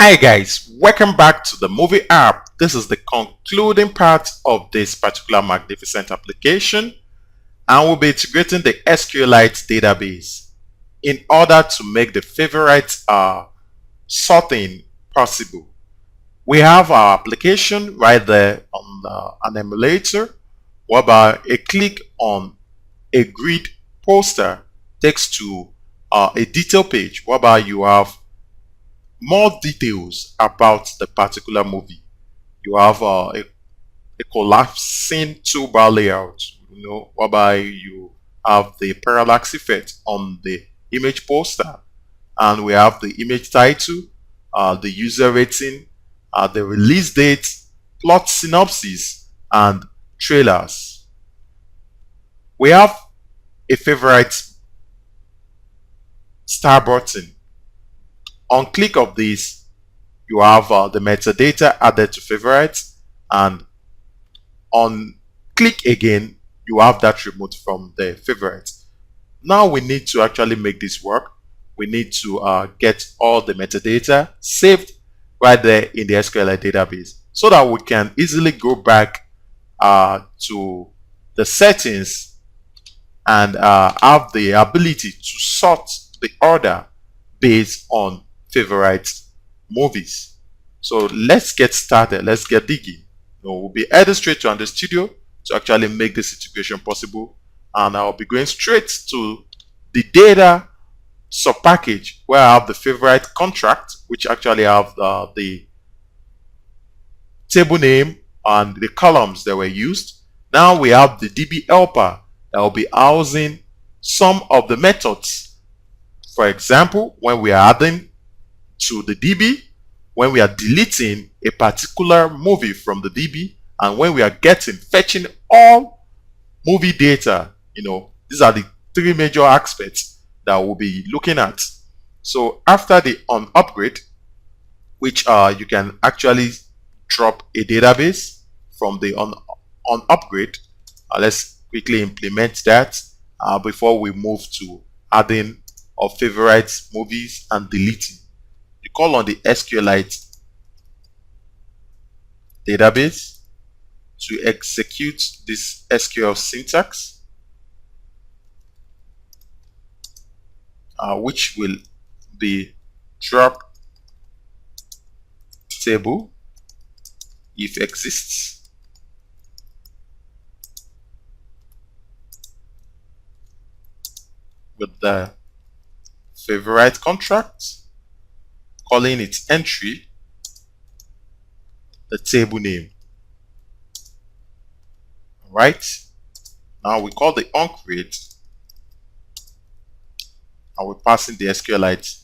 Hi guys, welcome back to the movie app. This is the concluding part of this particular magnificent application, and we'll be integrating the SQLite database in order to make the favorite sorting possible. We have our application right there on an emulator, whereby a click on a grid poster takes to a detail page whereby you have more details about the particular movie. You have a collapsing toolbar layout, whereby you have the parallax effect on the image poster, and we have the image title, the user rating, the release date, plot synopsis, and trailers. We have a favorite star button. On click of this, you have the metadata added to favorites, and on click again, you have that removed from the favorites. Now we need to actually make this work. We need to get all the metadata saved right there in the SQLite database so that we can easily go back to the settings and have the ability to sort the order based on favorite movies. So let's get started. Let's get digging. We'll be heading straight to the studio to actually make this integration possible, and I'll be going straight to the data subpackage where I have the favorite contract, which actually have the table name and the columns that were used. Now we have the DB helper that will be housing some of the methods. For example, when we are adding to the DB, when we are deleting a particular movie from the DB, and when we are fetching all movie data. These are the three major aspects that we'll be looking at. So after the on upgrade, which you can actually drop a database from the on upgrade, let's quickly implement that before we move to adding our favorite movies and deleting. You call on the SQLite database to execute this SQL syntax, which will be drop table if exists, with the favorite contract, calling its entry the table name. Right, now we call the onCreate, and we're passing the SQLite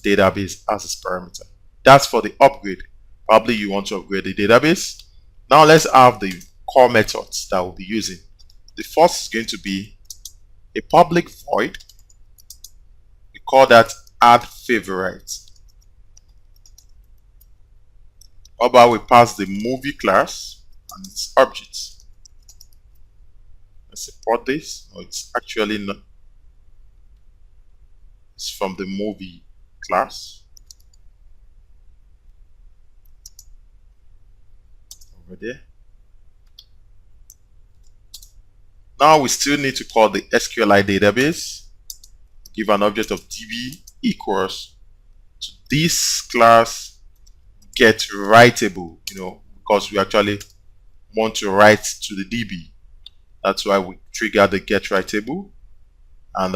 database as its parameter. That's for the upgrade. Probably you want to upgrade the database. Now let's have the core methods that we'll be using. The first is going to be a public void. We call that add favorite. How about we pass the movie class and its objects. Let's import this. No, it's actually not. It's from the movie class over there. Now we still need to call the SQLite database. Give an object of DB equals to this class get writable, because we actually want to write to the DB. That's why we trigger the get writable, and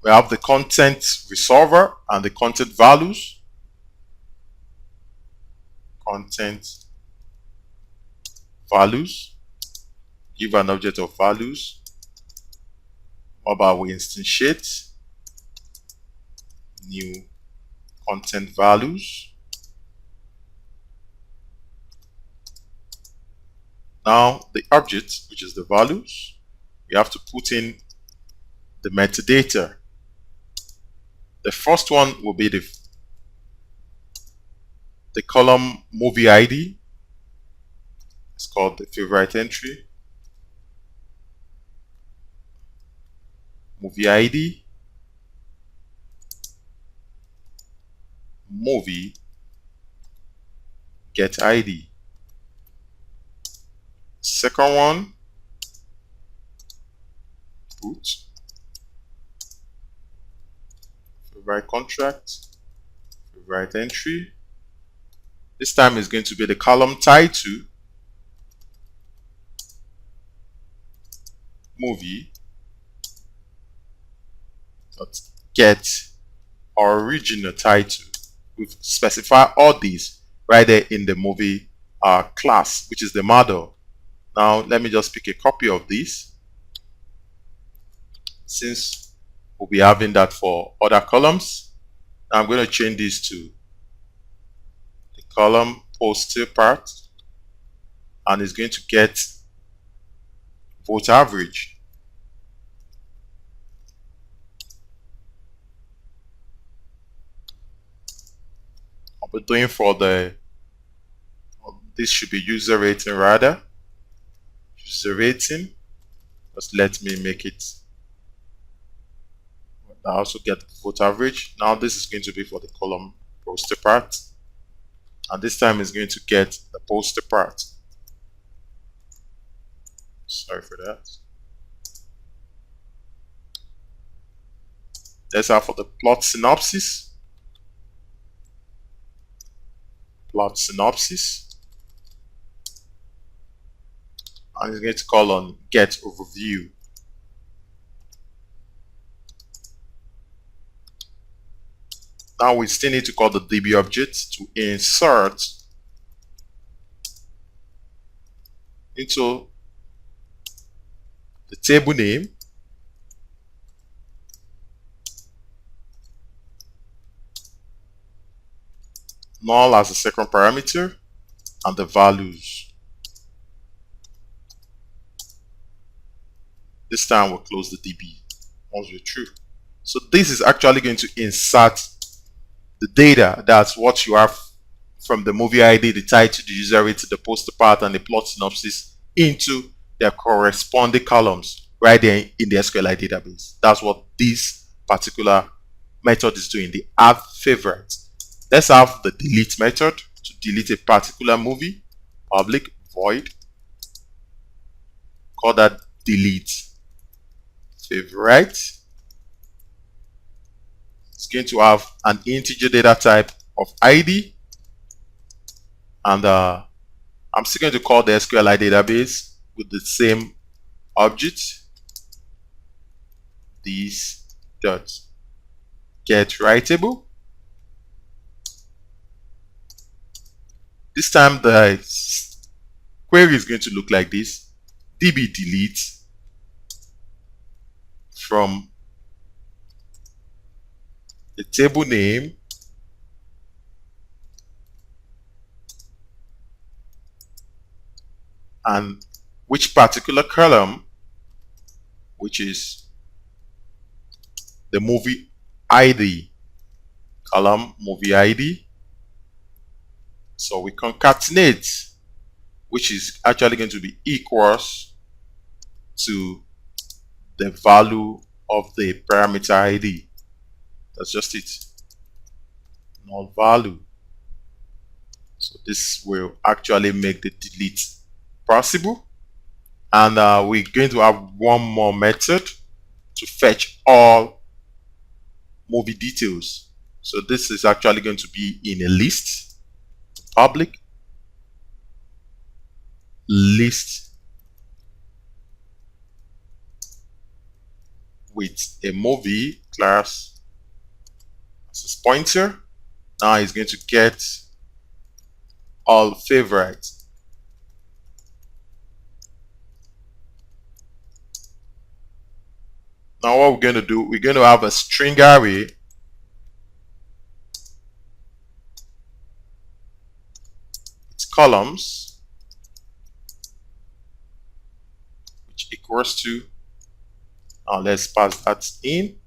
we have the content resolver and the content values. Content values, give an object of values. How about we instantiate new content values. Now the object, which is the values, we have to put in the metadata. The first one will be the column movie ID. It's called the favorite entry. Movie ID. movie get ID. Second one, put favorite contract, favorite entry. This time is going to be the column title, movie dot get original title. We've specified all these right there in the movie class, which is the model. Now let me just pick a copy of this, since we'll be having that for other columns. Now I'm going to change this to the column poster part, and it's going to get vote average. I'll be doing for this should be user rating rather. User rating. Just let me make it. I also get vote average. Now this is going to be for the column poster part, and this time is going to get the poster part. Sorry for that. Let's have for the plot synopsis. Plot synopsis. And it's going to call on get overview. Now we still need to call the DB object to insert into the table name null as the second parameter and the values. This time we'll close the DB once we're through. So this is actually going to insert the data. That's what you have from the movie ID, the title, the user rating, the poster part, and the plot synopsis into their corresponding columns right there in the SQLite database. That's what this particular method is doing, the add favorite. Let's have the delete method to delete a particular movie, public void, call that delete favorite. It's going to have an integer data type of ID, and I'm still going to call the SQLite database with the same object, this dot get writable. This time the query is going to look like this: db delete from the table name and which particular column, which is the movie ID, column movie ID. So we concatenate, which is actually going to be equals to the value of the parameter ID. That's just it, null value. So this will actually make the delete possible. And we're going to have one more method to fetch all movie details. So this is actually going to be in a list, public list with a movie class as its pointer. Now it's going to get all favorites. Now what we're going to do, we're going to have a string array with columns, which equals to, now let's pass that in.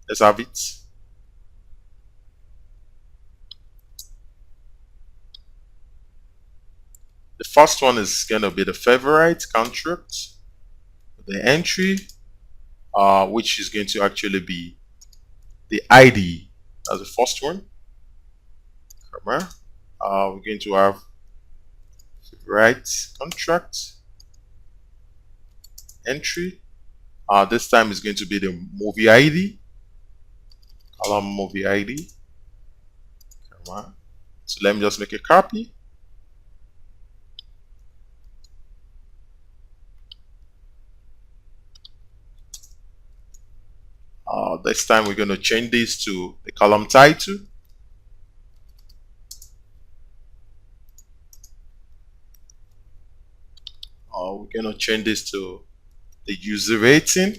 Let's have it. The first one is going to be the favorite contract, the entry, which is going to actually be the ID as the first one. comma. We're going to have right contract entry. This time is going to be the movie ID, column movie ID, comma. So let me just make a copy. This time we're going to change this to the column title. We're going to change this to the user rating.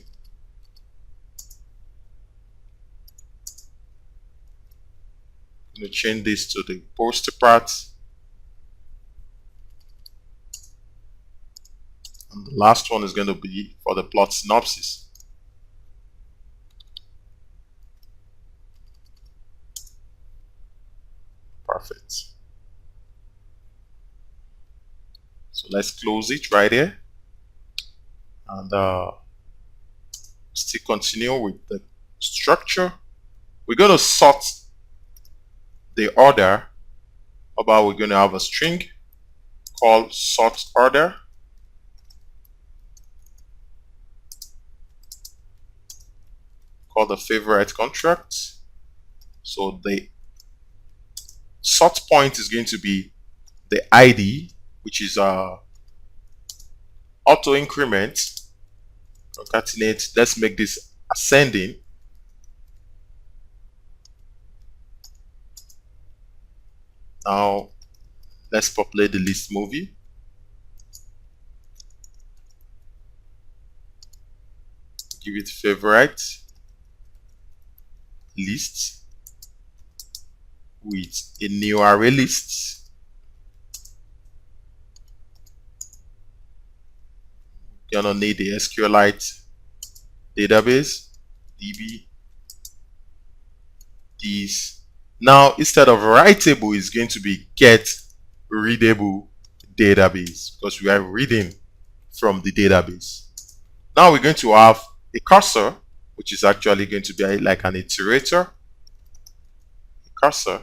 I'm going to change this to the poster part. And the last one is going to be for the plot synopsis. Perfect. So let's close it right here. And still continue with the structure. We're going to sort the order about. We're going to have a string called sort order. Called the favorite contract. So the sort point is going to be the ID, which is auto increment. Concatenate. Let's make this ascending. Now let's populate the list movie. Give it favorite list with a new array list. You're gonna need the SQLite database, DB, this. Now instead of writable, it's going to be get readable database because we are reading from the database. Now we're going to have a cursor, which is actually going to be like an iterator. Cursor.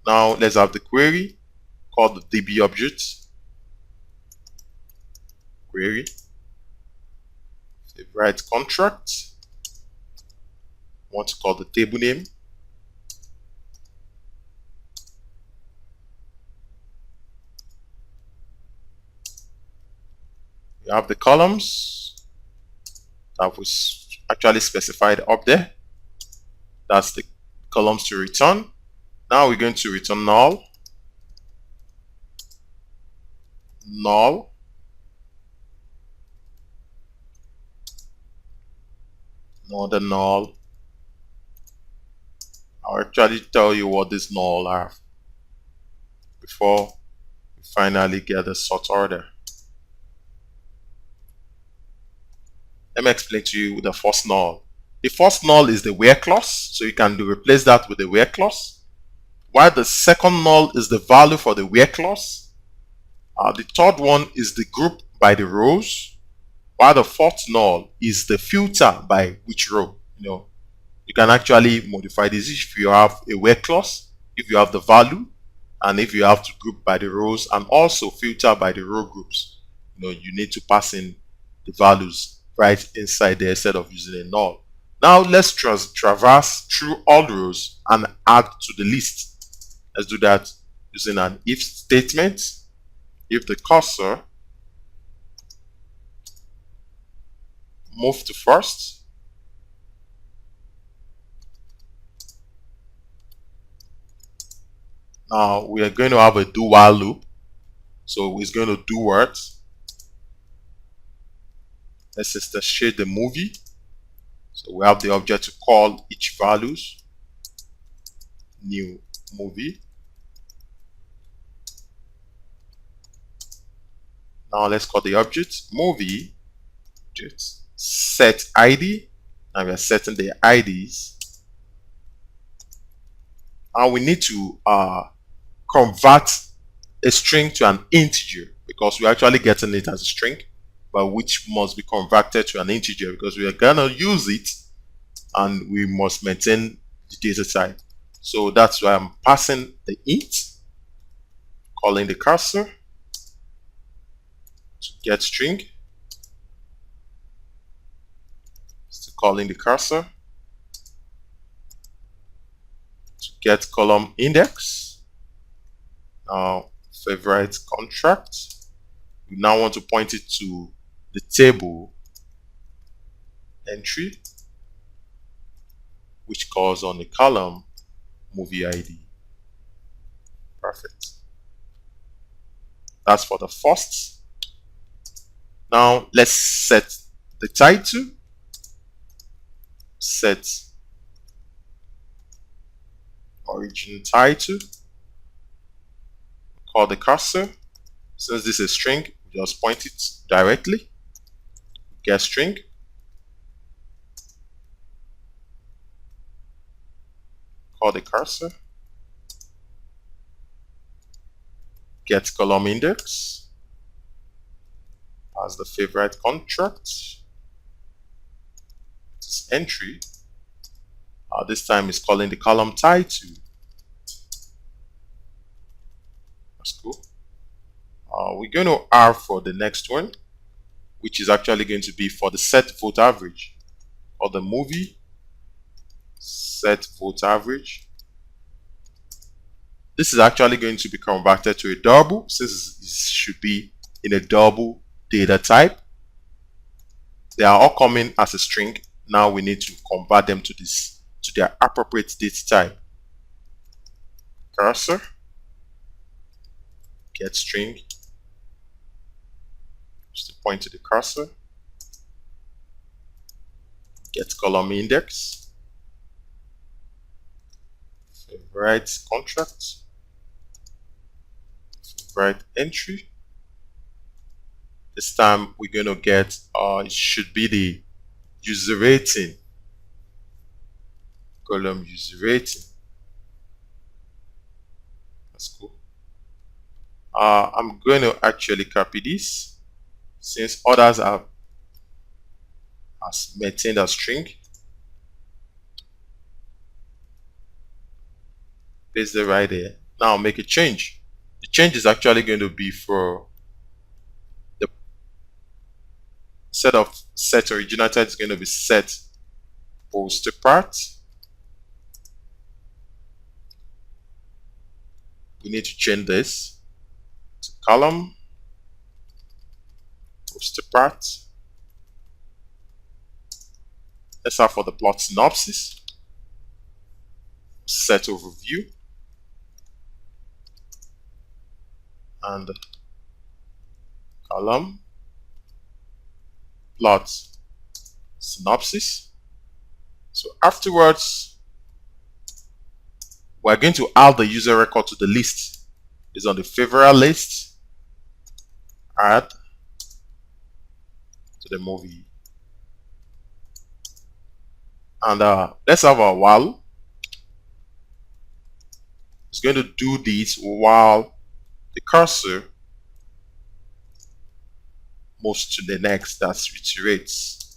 Now let's have the query called the DB object. Query. Favorite contract. Want to call the table name. We have the columns that was actually specified up there. That's the columns to return. Now we're going to return null, null, another null. I'll actually tell you what this null are before we finally get the sort order. Let me explain to you the first null. The first null is the where clause, so you can replace that with the where clause. While the second null is the value for the where clause. The third one is the group by the rows, while the fourth null is the filter by which row. You can actually modify this if you have a where clause, if you have the value, and if you have to group by the rows and also filter by the row groups. You need to pass in the values right inside there instead of using a null. Now let's traverse through all rows and add to the list. Let's do that using an if statement. If the cursor move to first, now we are going to have a do while loop. So it's going to do what? Let's instantiate the movie. So we have the object to call each values. New movie. Now let's call the object movie. Just set ID. Now we are setting the IDs. And we need to convert a string to an integer because we're actually getting it as a string, but which must be converted to an integer because we are gonna use it and we must maintain the data type. So that's why I'm passing the int, calling the cursor to get string, to calling the cursor to get column index. Now favorite contract. We now want to point it to the table entry, which calls on the column movie ID. Perfect. That's for the first. Now let's set the title. Set origin title. Call the cursor. Since this is string, we just point it directly. Get string. Call the cursor. Get column index as the favorite contract. This entry. This time is calling the column title. That's cool. We're going to R for the next one, which is actually going to be for the set vote average, or the movie set vote average. This is actually going to be converted to a double, since it should be in a double data type. They are all coming as a string. Now we need to convert them to their appropriate data type. Cursor, get string, just to point to the cursor, get column index, favorite contract, favorite entry. This time we're going to get, it should be the user rating, column user rating. That's cool. I'm going to actually copy this, since others have maintained a string. Paste it right there. Now make a change. The change is actually going to be for the set of set original type is going to be set post part. We need to change this to column post part. Let's have for the plot synopsis, set overview, and column plot synopsis. So afterwards, we're going to add the user record to the list. It's on the favorite list. Add to the movie. And let's have a while. It's going to do this while the cursor moves to the next. That's iterates.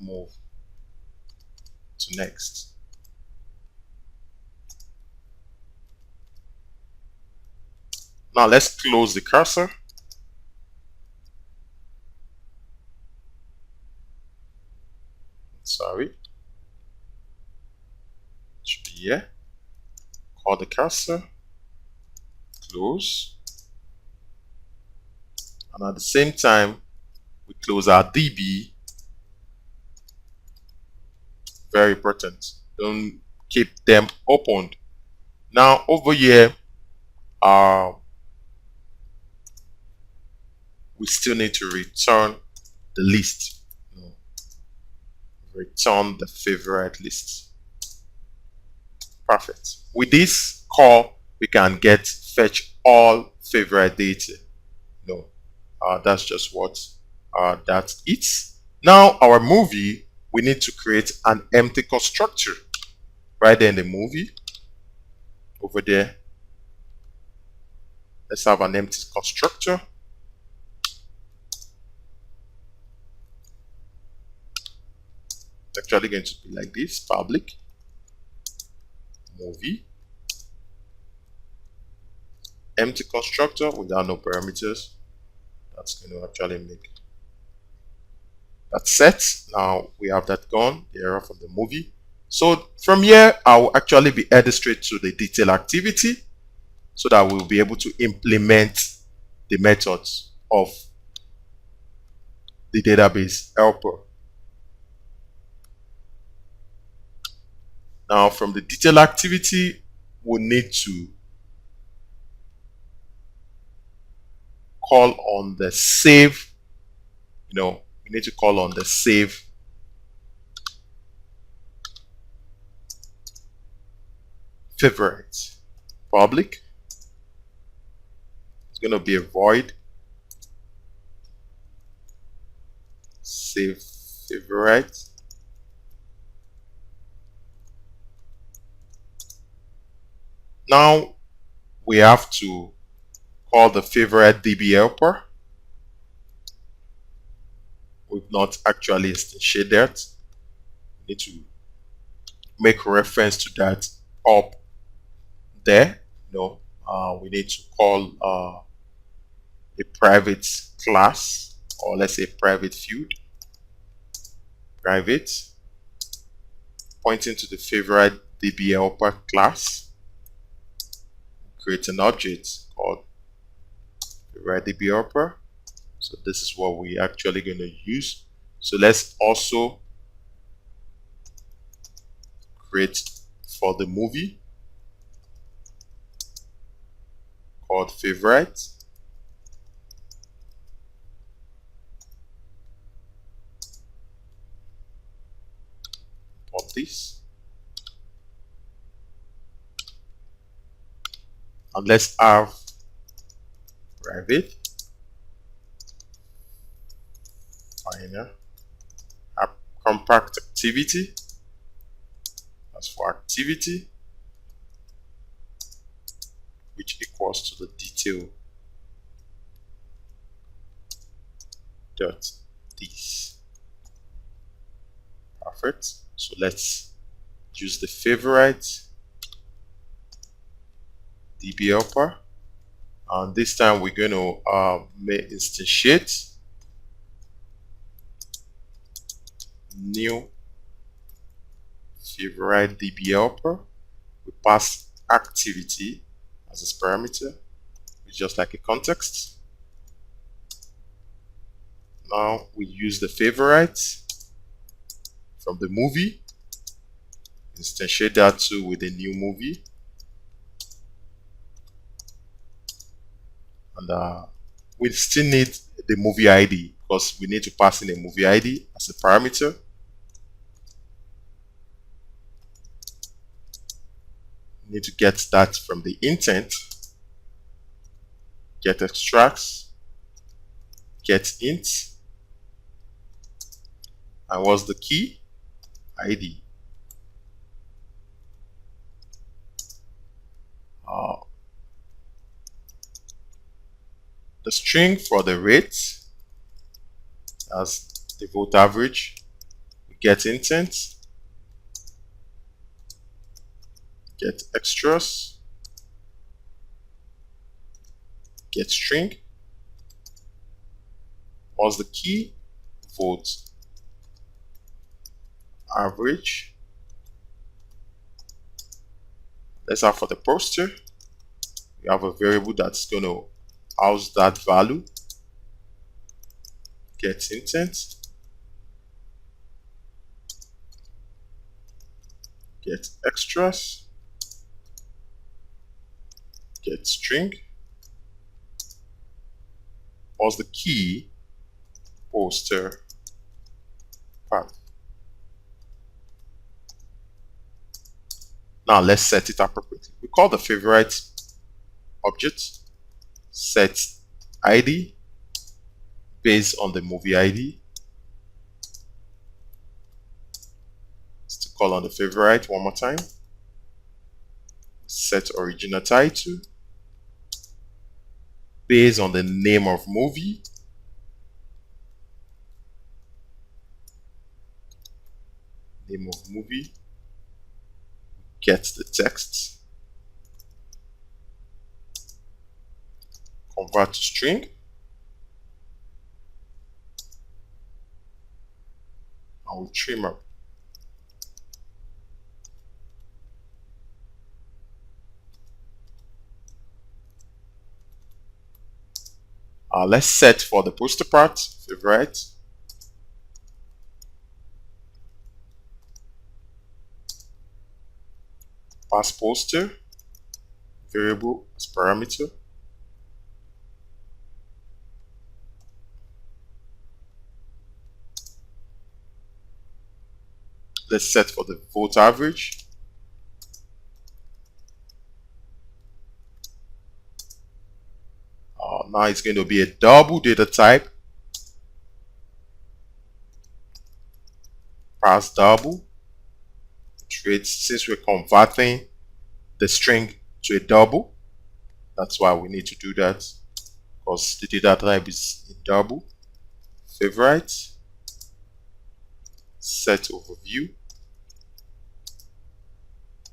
Move to next. Now let's close the cursor. Sorry. It should be here. Call the cursor. Close. And at the same time, we close our DB. Very important. Don't keep them opened. Now over here, we still need to return the list. Return the favorite list. Perfect. With this call, we can get fetch all favorite data. That's just what that is. Now our movie, we need to create an empty constructor right there in the movie. Over there, let's have an empty constructor. actually going to be like this: public movie, empty constructor without no parameters. That's going to actually make that set. Now we have that gone, the error from the movie. So from here, I will actually be headed straight to the detail activity so that we'll be able to implement the methods of the database helper. Now from the detail activity, we'll need to call on the save, we need to call on the save favorite. Public, it's going to be a void save favorite. Now we have to call the favorite DB helper. We've not actually instantiated that. We need to make reference to that up there. We need to call a private class, or let's say private field, private, pointing to the favorite DB helper class. Create an object called favorite DB helper. So this is what we're actually going to use. So let's also create for the movie called favorite. Import this. And let's have private final compact activity. As for activity, which equals to the detail dot this. Perfect. So let's use the favorite DB helper, and this time we're going to instantiate new favorite DB helper. We pass activity as its parameter, it's just like a context. Now we use the favorite from the movie, instantiate that too with a new movie, and we still need the movie ID because we need to pass in a movie ID as a parameter. We need to get that from the intent, get extracts, get int, and what's the key? ID. The string for the rate as the vote average. We get intent, get extras, get string. What's the key? Vote average. Let's have for the poster, we have a variable that's going to house that value. Get intent, get extras, get string. What's the key? Poster path. Now let's set it appropriately. We call the favorite object set ID based on the movie ID. Let's call on the favorite one more time. Set original title based on the name of movie. name of movie, get the text, convert to string, and we trim up. Let's set for the poster part, favorite. Pass poster, variable as parameter. Let's set for the vote average. Now it's going to be a double data type. Pass double. Since we're converting the string to a double, that's why we need to do that, because the data type is in double. Favorite, set overview,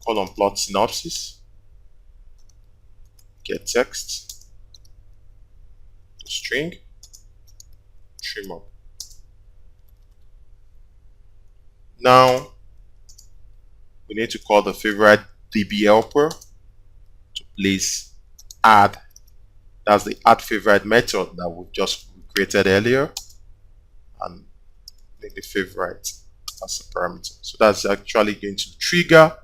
column plot synopsis, get text, to string, trim up. Now we need to call the favorite DB helper to place add. That's the add favorite method that we just created earlier, and make the favorite as a parameter. So that's actually going to trigger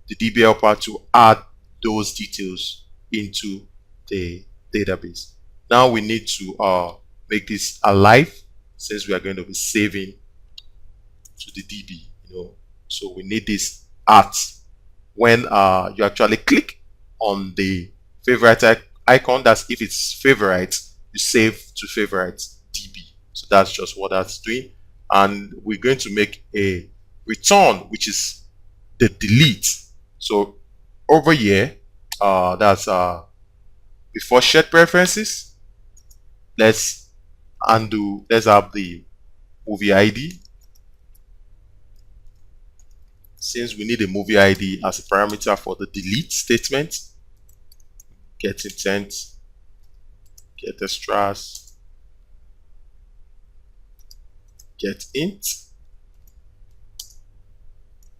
the DB helper to add those details into the database. Now we need to make this alive, since we are going to be saving to the DB, so we need this at when you actually click on the favorite icon. That's if it's favorite, you save to favorite DB. So that's just what that's doing. And we're going to make a return, which is the delete. So over here, that's before shared preferences, let's have the movie ID. Since we need a movie ID as a parameter for the delete statement, get intent, get extras, get int.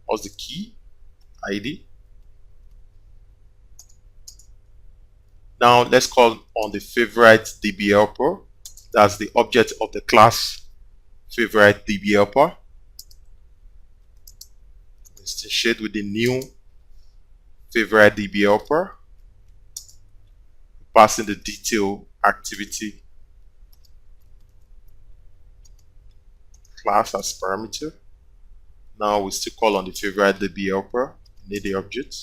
What's the key? ID. Now let's call on the favorite DB helper. That's the object of the class favorite DB helper. Instantiate with the new favorite DB helper. Passing the detail activity class as parameter. Now we still call on the favorite DB helper. Need the object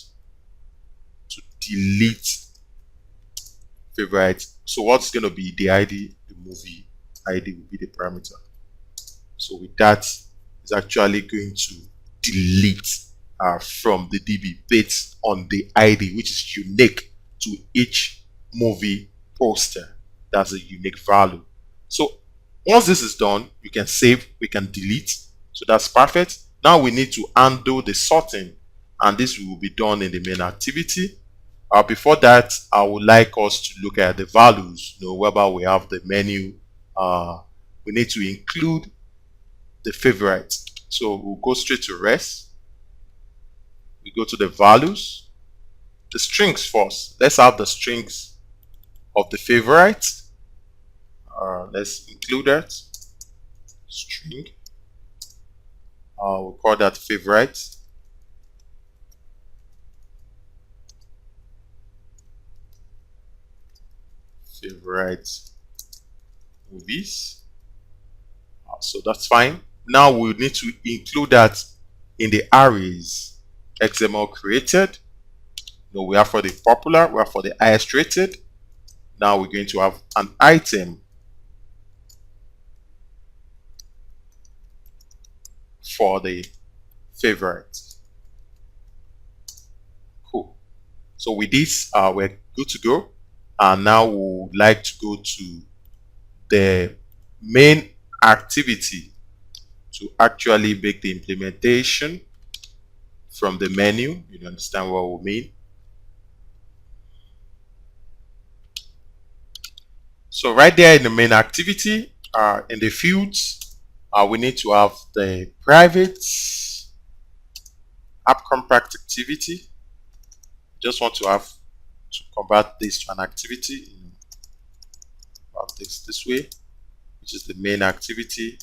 to delete favorite. So what's going to be the ID? The movie ID will be the parameter. So with that, it's actually going to delete from the DB based on the ID, which is unique to each movie poster. That's a unique value. So once this is done, you can save, we can delete. So that's perfect. Now we need to undo the sorting, and this will be done in the main activity. Before that, I would like us to look at the values. Whereby we have the menu, we need to include the favorite. So we'll go straight to res. We go to the values, the strings first. Let's have the strings of the favorite. Let's include that string. We'll call that favorite. Favorite movies. So that's fine. Now we need to include that in the arrays XML created. We have for the popular, we have for the highest rated. Now we're going to have an item for the favorite. Cool. So with this, we're good to go. And now we would like to go to the main activity to actually make the implementation from the menu. You understand what we mean? So right there in the main activity, in the fields, we need to have the private app compact activity. Just want to have to convert this to an activity. Have this way, which is the main activity.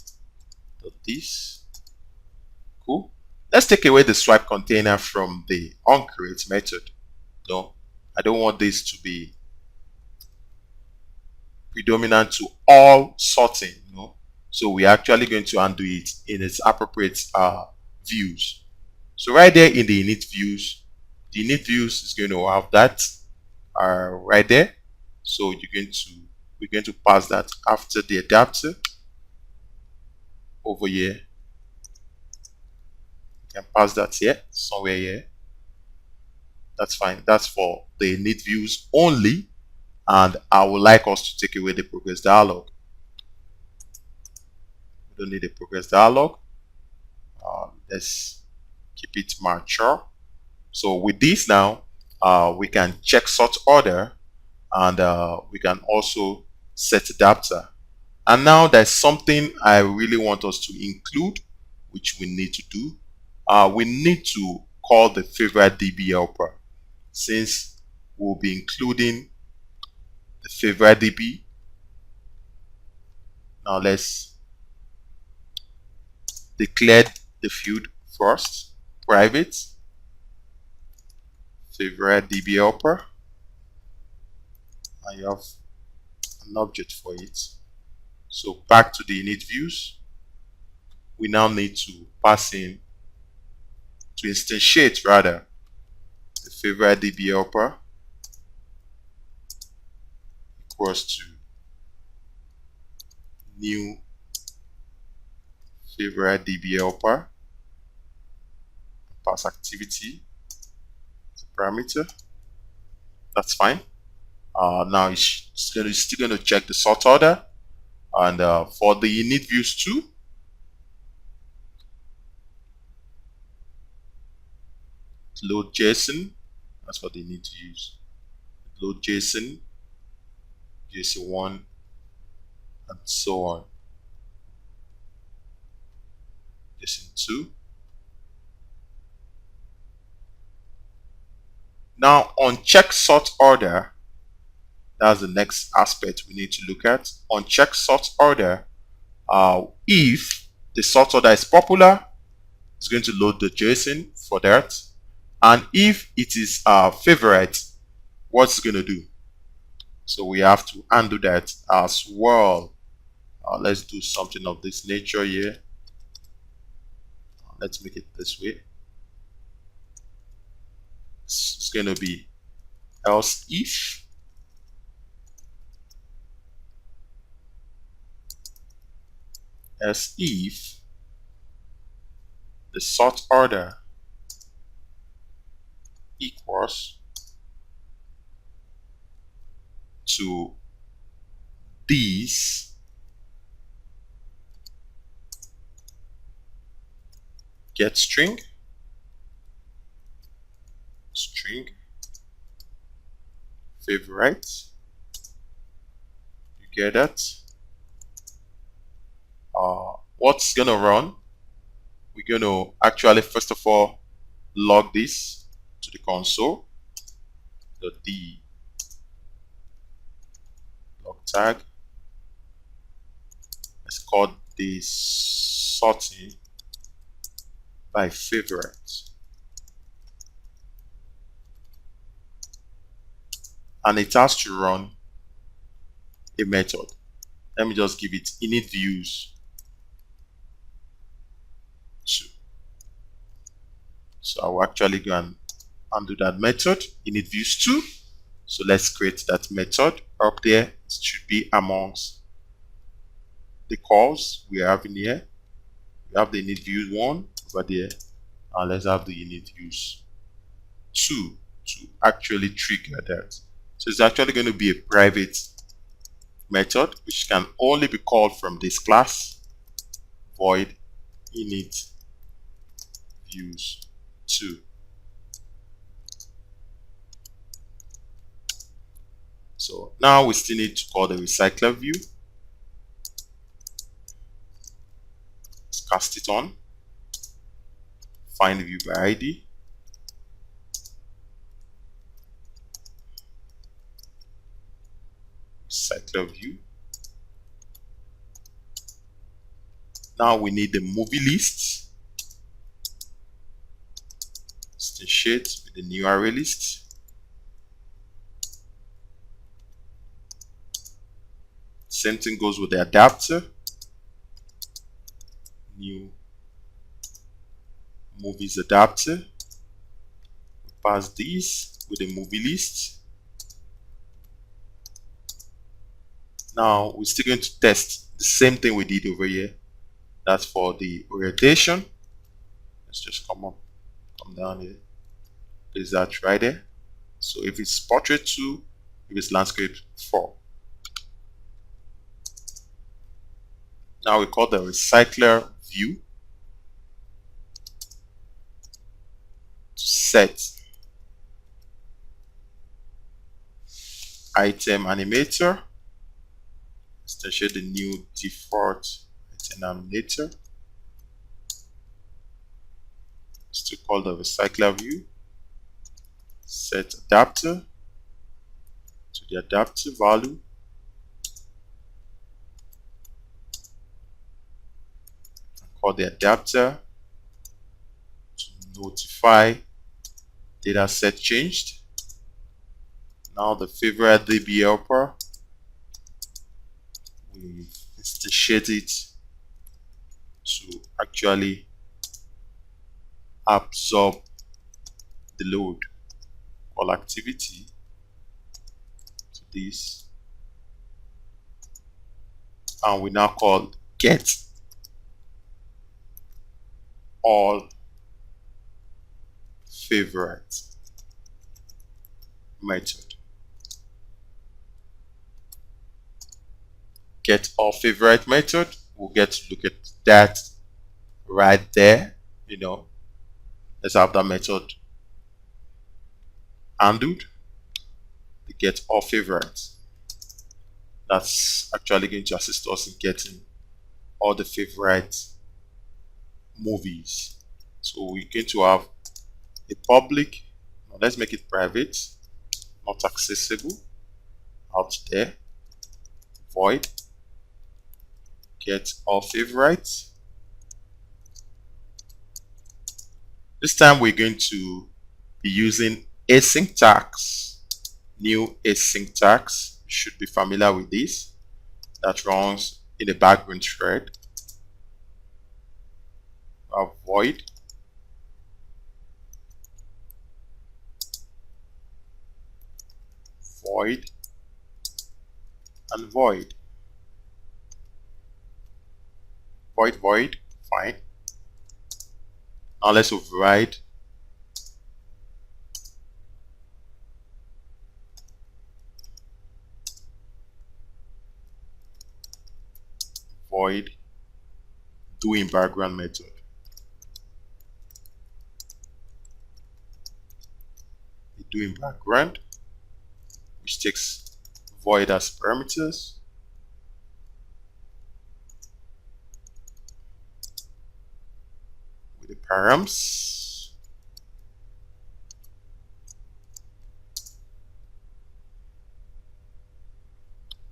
This. Cool. Let's take away the swipe container from the onCreate method. No, I don't want this to be predominant to all sorting. No, so we're actually going to undo it in its appropriate views. So right there in the init views, the init views is going to have that right there. So we're going to pass that after the adapter over here. You can pass that here, somewhere here. That's fine. That's for the init views only. And I would like us to take away the progress dialog. We don't need a progress dialog. Let's keep it mature. So with this now, we can check sort order, and we can also set adapter. And now there's something I really want us to include, which we need to do. We need to call the favorite DB helper, since we'll be including the favorite DB. Now let's declare the field first, private favorite DB helper, and you have an object for it. So back to the init views, we now need to pass in, to instantiate rather, the favorite DB helper equals to new favorite DB helper, pass activity as a parameter. That's fine. Now it's still going to check the sort order, and for the init views too, load JSON. That's what they need to use. Load JSON, JSON1, and so on. JSON2. Now on check sort order, that's the next aspect we need to look at. On check sort order, if the sort order is popular, it's going to load the JSON for that. And if it is favorite, what's it going to do? So we have to undo that as well. Let's do something of this nature here. Let's make it this way. It's going to be else if the sort order equals to this get string favorite. You get that? What's gonna run? We're gonna actually first of all log this to the console. The log tag. Let's call this sorting by favorite. And it has to run a method. Let me just give it init views 2. So I will actually go and undo that method, init views 2. So let's create that method up there. It should be amongst the calls we have in here. We have the init views 1 over there, and let's have the init views 2 to actually trigger that. So it's actually going to be a private method which can only be called from this class, void init views 2. So now we still need to call the recycler view. Let's cast it on. Find view by ID. Recycler view. Now we need the movie list. Instantiate with the new array list. Same thing goes with the adapter. New movies adapter. We pass these with the movie list. Now we're still going to test the same thing we did over here. That's for the orientation. Let's just come down here. Is that right there? So if it's portrait 2, if it's landscape 4. Now we call the recycler view to set item animator. Instantiate the new default item animator. Still call the recycler view. Set adapter to the adapter value. Call the adapter to notify data set changed. Now the favorite DB helper, we instantiate it to actually absorb the load. Call activity to this, and we now call get all favorite method. Get all favorite method, we'll get to look at that right there. Let's have that method handled. The get all favorites. That's actually going to assist us in getting all the favorite movies. So we're going to have a public. Now let's make it private, not accessible, out there. Void get all favorites. This time we're going to be using async tags. New async tags. You should be familiar with this. That runs in the background thread. Void void and void. Void, fine. Now let's override void doing background method. The doing background, which takes void as parameters. With the params.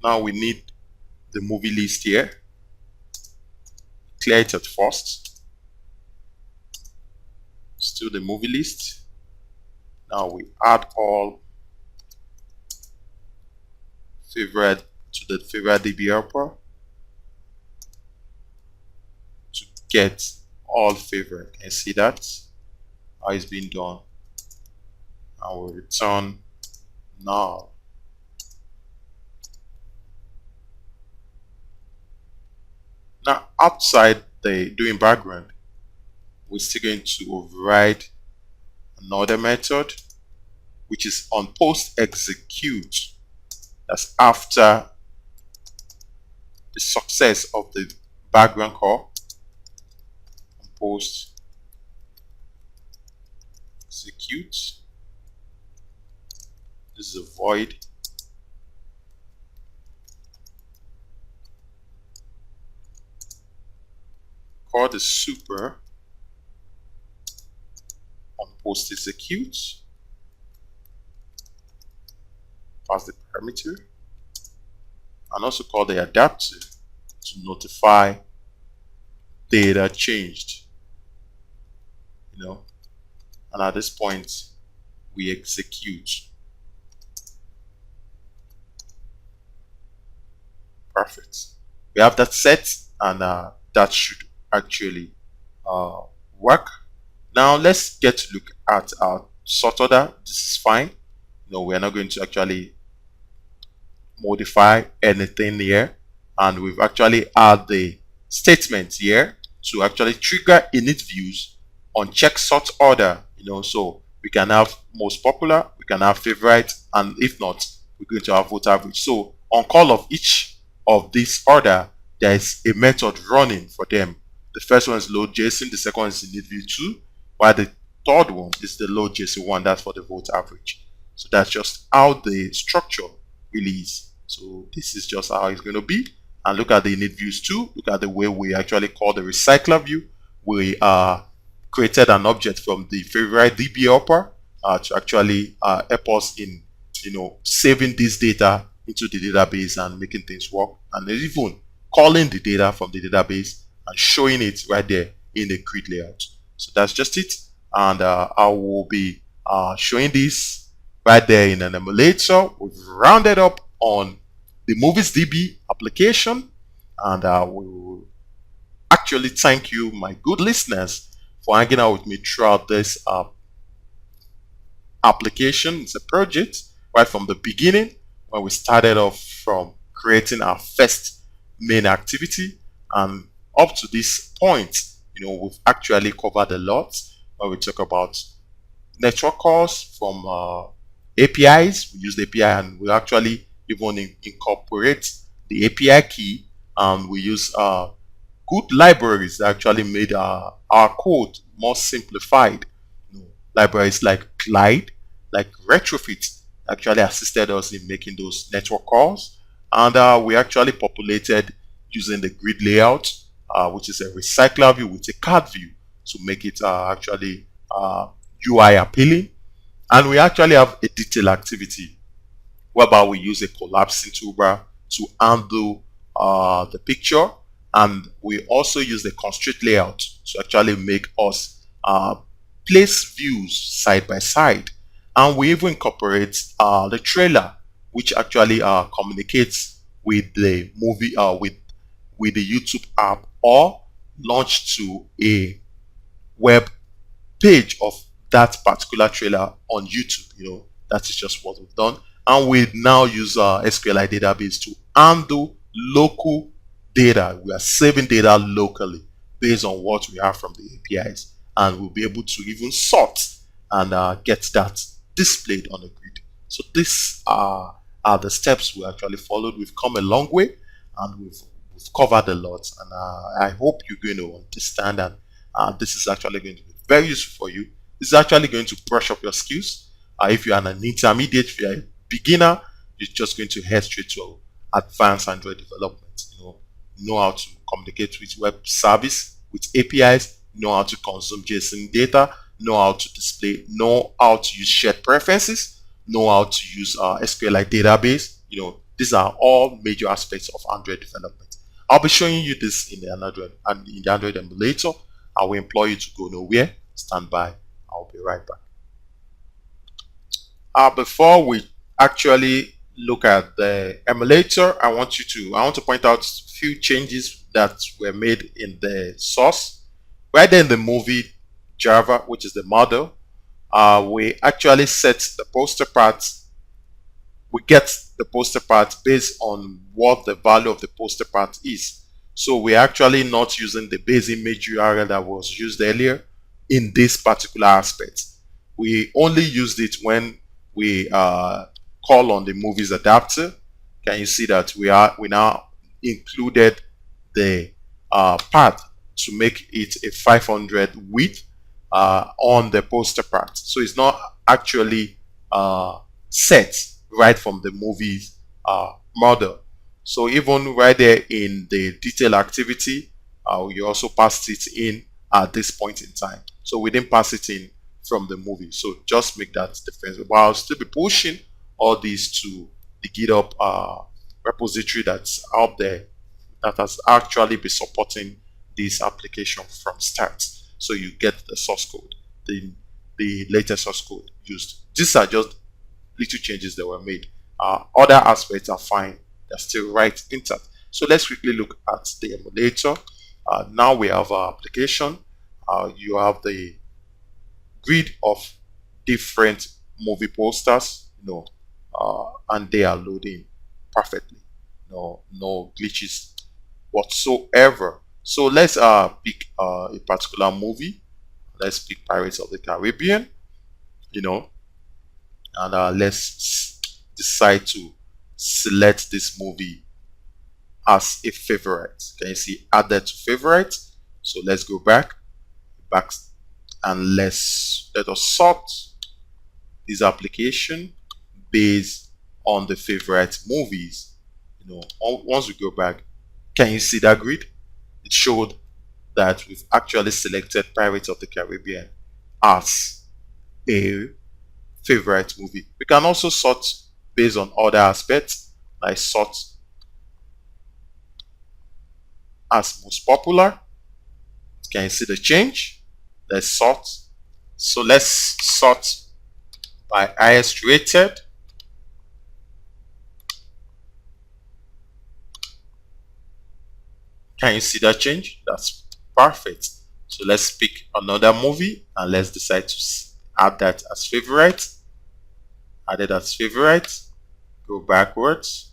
Now we need the movie list here. Clear it at first. Still the movie list. Now we add all favorite to the favorite DB helper to get all favorite. Can you see that? How it's being done. I will return null. Now outside the doing background, we're still going to override another method, which is on post execute. That's after the success of the background call. post execute. This is a void. Call the super on post execute. Pass the parameter, and also call the adapter to notify data changed. And at this point we execute. Perfect. We have that set, and that should actually work. Now let's get to look at our sort order. This is fine. We're not going to actually modify anything here, and we've actually add the statement here to actually trigger init views on check sort order. So we can have most popular, we can have favorite, and if not, we're going to have vote average. So on call of each of this order, there is a method running for them. The first one is load JSON, the second one is init view 2, while the third one is the load JSON 1. That's for the vote average. So that's just how the structure really is. So this is just how it's going to be. And look at the init views too. Look at the way we actually call the Recyclerview. We created an object from the favorite DB helper to actually help us in saving this data into the database and making things work, and even calling the data from the database and showing it right there in the grid layout. So that's just it, and I will be showing this right there in an emulator. We've rounded up on the Movies DB application, and we will actually thank you, my good listeners, for hanging out with me throughout this application. It's a project right from the beginning, when we started off from creating our first main activity, and up to this point, we've actually covered a lot when we talk about network calls from APIs. We use the API, and we actually even incorporate the API key, and we use good libraries that actually made our code more simplified. Libraries like Glide, like Retrofit, actually assisted us in making those network calls, and we actually populated using the grid layout, which is a recycler view with a card view to make it actually UI appealing. And we actually have a detail activity whereby we use a collapsing toolbar to undo the picture, and we also use the constraint layout to actually make us place views side by side. And we even incorporate the trailer, which actually communicates with the movie, with the YouTube app, or launch to a web page of that particular trailer on YouTube. That is just what we've done. And we now use our SQLite database to handle local data. We are saving data locally based on what we have from the APIs, and we'll be able to even sort and get that displayed on the grid. So these are the steps we actually followed. We've come a long way, and we've covered a lot, and I hope you're going to understand, and this is actually going to be very useful for you. This is actually going to brush up your skills. If you're an intermediate, if you're a beginner, you're just going to head straight to advanced Android development. Know how to communicate with web service, with APIs, know how to consume JSON data, know how to display, know how to use shared preferences, know how to use SQLite database. These are all major aspects of Android development. I'll be showing you this in the Android emulator. I will implore you to go nowhere. Stand by. I'll be right back. Before we actually look at the emulator, I want to point out a few changes that were made in the source. Right there in the movie Java, which is the model, we actually set the poster path. We get the poster path based on what the value of the poster path is. So we're actually not using the base image URL that was used earlier in this particular aspect. We only used it when we call on the movies adapter. Can you see that we now included the path to make it a 500 width on the poster part. So it's not actually set right from the movie's model. So even right there in the detail activity, you also passed it in at this point in time. So we didn't pass it in from the movie. So just make that difference. But I'll still be pushing all these to the GitHub repository that's out there that has actually been supporting this application from start. So you get the source code, the latest source code used. These are just little changes that were made. Other aspects are fine. They're still right intact. So let's quickly look at the emulator. Now we have our application. You have the grid of different movie posters, and they are loading perfectly. No glitches whatsoever. So let's pick a particular movie. Let's pick Pirates of the Caribbean, you know, and let's decide to select this movie as a favorite. Can you see added to favorite? So let's go back, and let us sort this application based on the favorite movies. Once we go back, can you see that grid? It showed that we've actually selected Pirates of the Caribbean as a favorite movie. We can also sort based on other aspects, like sort as most popular. Can you see the change? Let's sort. So let's sort by highest rated. Can you see that change? That's perfect. So let's pick another movie and let's decide to add that as favorite. Add it as favorite. Go backwards.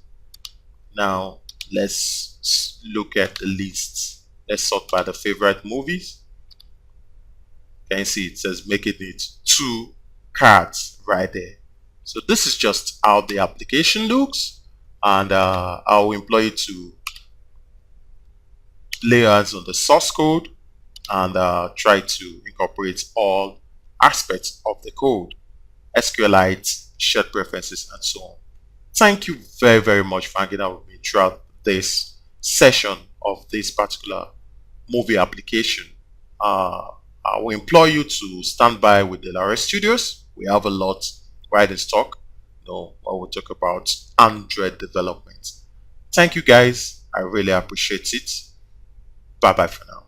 Now let's look at the list. Let's sort by the favorite movies. Can you see it says making it 2 cards right there. So this is just how the application looks, and I will employ you to lay hands on the source code and try to incorporate all aspects of the code, SQLite, shared preferences, and so on. Thank you very, very much for hanging out with me throughout this session of this particular movie application. I will implore you to stand by with the Lara Studios. We have a lot right in stock. When we talk about Android development. Thank you guys. I really appreciate it. Bye bye for now.